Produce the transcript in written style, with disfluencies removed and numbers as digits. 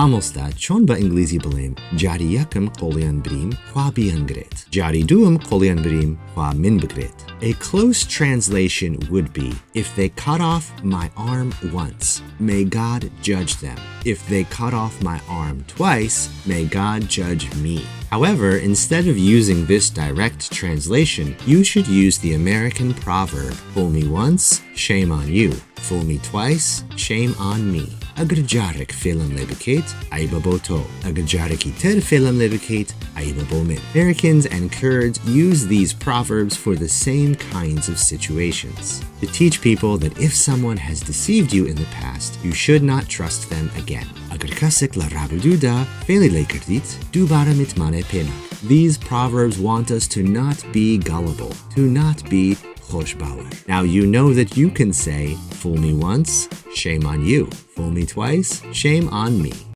ئامۆستا چۆن بە ئینگلیزی بڵێم جاری یەکەم قۆڵیان بریم خوا بگرێت. جاری دووەم قۆڵیان بریم خوا من بگرێت. A close translation would be, if they cut off my arm once, may God judge them. If they cut off my arm twice, may God judge me. However, instead of using this direct translation, you should use the American proverb, fool me once, shame on you. Fool me twice, shame on me. Agar jarek fêlam lê bikêt, ayıba bo to. Agar jareki ter fêlam lê bikêt, ayıba bo min. Americans and Kurds use these proverbs for the same kinds of situations. To teach people that if someone has deceived you in the past, you should not trust them again. Agar kasek la rabududa, fêli lê kardit, dubara mitmane pênak. These proverbs want us to not be gullible, to not be خوشباور. Now you know that you can say, fool me once, shame on you. Fool me twice, shame on me.